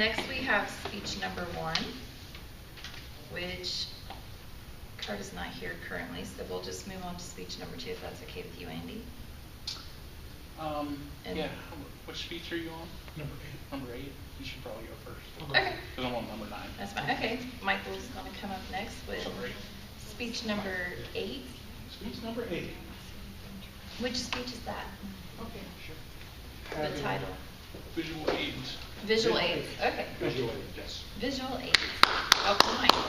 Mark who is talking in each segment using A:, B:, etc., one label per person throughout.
A: next we have speech number 1, which Kurt is not here currently, so we'll just move on to speech number 2 if that's okay with you, Andy.
B: Yeah. Which speech are you on?
C: Number 8.
B: Number 8. You should probably go first.
A: Okay.
B: Because I'm on number 9.
A: That's fine. Okay. Michael's going to come up next with speech number 8.
C: Speech number 8.
A: Which speech is that?
C: Okay, sure.
A: The title.
B: Visual aids.
A: Visual aids. Okay.
C: Visual aids, yes.
A: Visual aids. Welcome, Michael.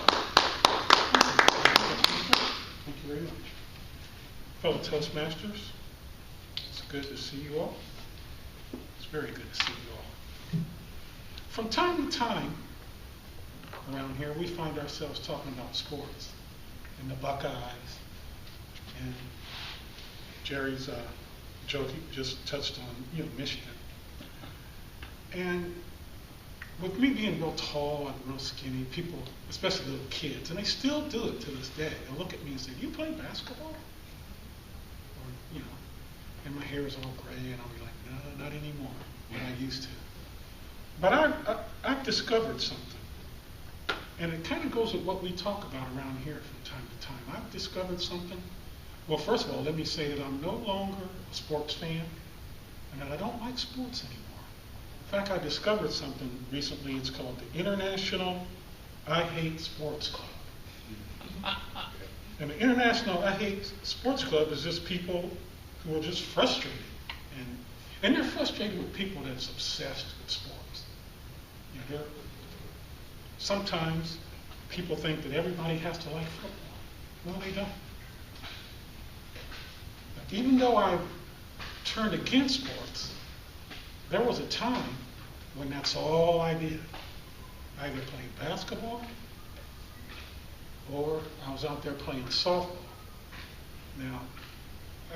C: Thank you very much. Fellow Toastmasters, it's good to see you all. It's very good to see you all. From time to time, around here, we find ourselves talking about sports and the Buckeyes. And Jerry's joke just touched on, Michigan. And with me being real tall and real skinny, people, especially little kids, and they still do it to this day. They'll look at me and say, "You play basketball?" Or, and my hair is all gray, and I'll be like, "No, not anymore, what I used to." But I've discovered something, and it kind of goes with what we talk about around here from time to time. I've discovered something. Well, first of all, let me say that I'm no longer a sports fan, and that I don't like sports anymore. In fact, I discovered something recently. It's called the International I Hate Sports Club. And the International I Hate Sports Club is just people who are just frustrated. And they're frustrated with people that's obsessed with sports. Sometimes people think that everybody has to like football. No, they don't. Even though I turned against sports, there was a time when that's all I did. I either played basketball or I was out there playing softball. Now,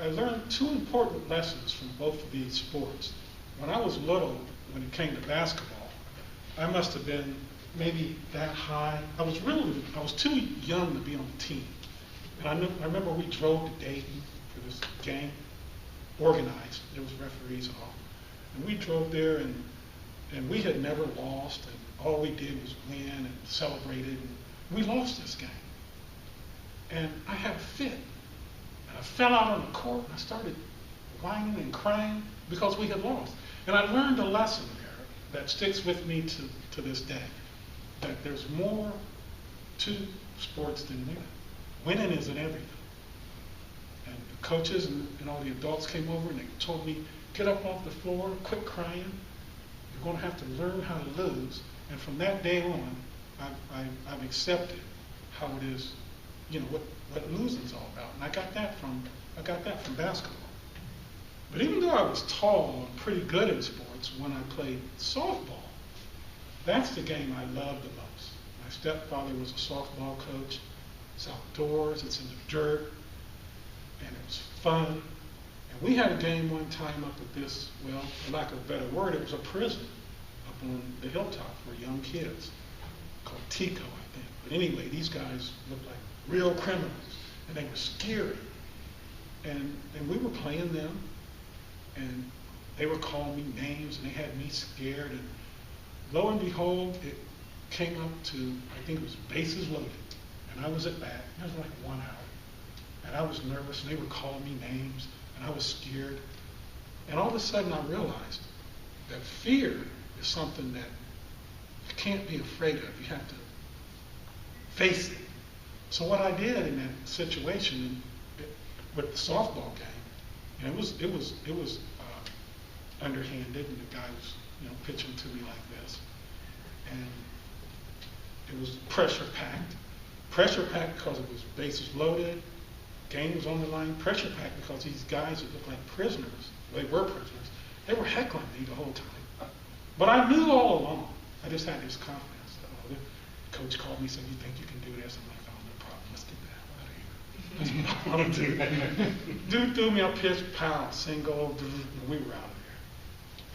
C: I learned 2 important lessons from both of these sports. When I was little, when it came to basketball, I must have been maybe that high. I was too young to be on the team. And I remember we drove to Dayton for this game, organized. There was referees and all. And we drove there, and we had never lost, and all we did was win and celebrated. And we lost this game. And I had a fit. And I fell out on the court, and I started whining and crying because we had lost. And I learned a lesson there that sticks with me to this day, that there's more to sports than winning. Winning isn't everything. And the coaches and all the adults came over, and they told me, "Get up off the floor, quit crying. You're going to have to learn how to lose." And from that day on, I've accepted how it is, what losing's all about. And I got that from basketball. But even though I was tall and pretty good in sports, when I played softball, that's the game I loved the most. My stepfather was a softball coach. It's outdoors, it's in the dirt, and it was fun. And we had a game one time up at this, well, for lack of a better word, it was a prison up on the hilltop for young kids, called Tico, I think. But anyway, these guys looked like real criminals, and they were scary. And we were playing them, and they were calling me names, and they had me scared. And lo and behold, it came up to, I think it was bases loaded, and I was at bat. It was like 1 hour. And I was nervous, and they were calling me names, and I was scared. And all of a sudden I realized that fear is something that you can't be afraid of. You have to face it. So what I did in that situation with the softball game, and it was underhanded, and the guy was pitching to me like this, and it was pressure packed because it was bases loaded. Game was on the line, pressure packed because these guys that looked like prisoners, they were prisoners, they were heckling me the whole time. But I knew all along, I just had this confidence that, the coach called me and said, "You think you can do this?" I'm like, "Oh, no problem, let's get the hell out of here." That's what I want to do. Dude threw me a pitch, pow, single, and we were out of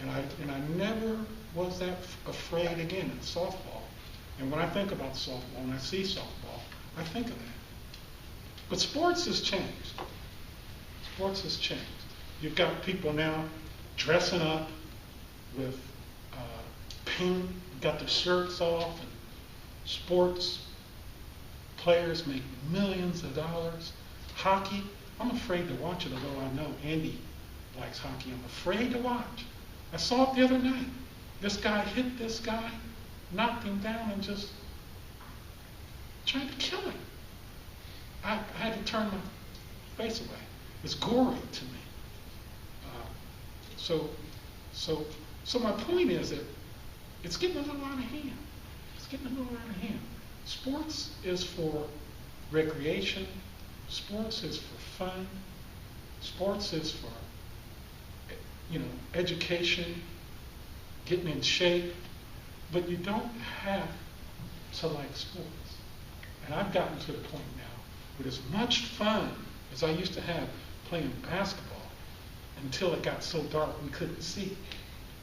C: there. And I never was that afraid again in softball. And when I think about softball, when I see softball, I think of that. But sports has changed. Sports has changed. You've got people now dressing up with paint got their shirts off, and sports players make millions of dollars. Hockey, I'm afraid to watch it, although I know Andy likes hockey. I'm afraid to watch. I saw it the other night. This guy hit this guy, knocked him down, and just tried to kill him. I had to turn my face away. It's gory to me. So my point is that it's getting a little out of hand. It's getting a little out of hand. Sports is for recreation. Sports is for fun. Sports is for, education, getting in shape. But you don't have to like sports. And I've gotten to the point now with as much fun as I used to have playing basketball until it got so dark we couldn't see.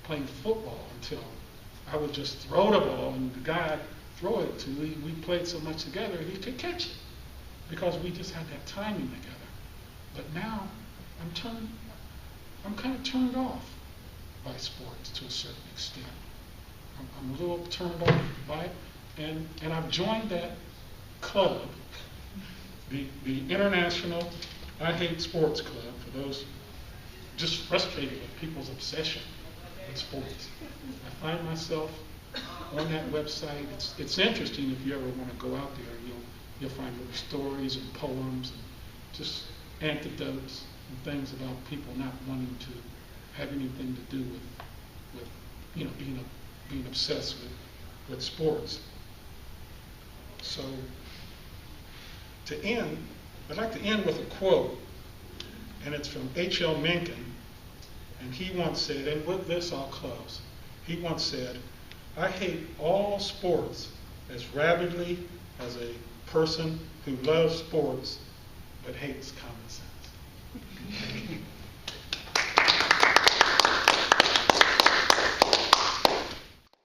C: Playing football until I would just throw the ball and the guy I'd throw it to, we played so much together he could catch it because we just had that timing together. But now I'm kind of turned off by sports to a certain extent. I'm a little turned off by it, and I've joined that club, the International I Hate Sports Club, for those just frustrated with people's obsession with sports. I find myself on that website. It's interesting if you ever want to go out there. You'll find little stories and poems and just anecdotes and things about people not wanting to have anything to do with being obsessed with sports. So to end, I'd like to end with a quote, and it's from H.L. Mencken, and he once said, and with this I'll close, he once said, "I hate all sports as rabidly as a person who loves sports but hates common sense."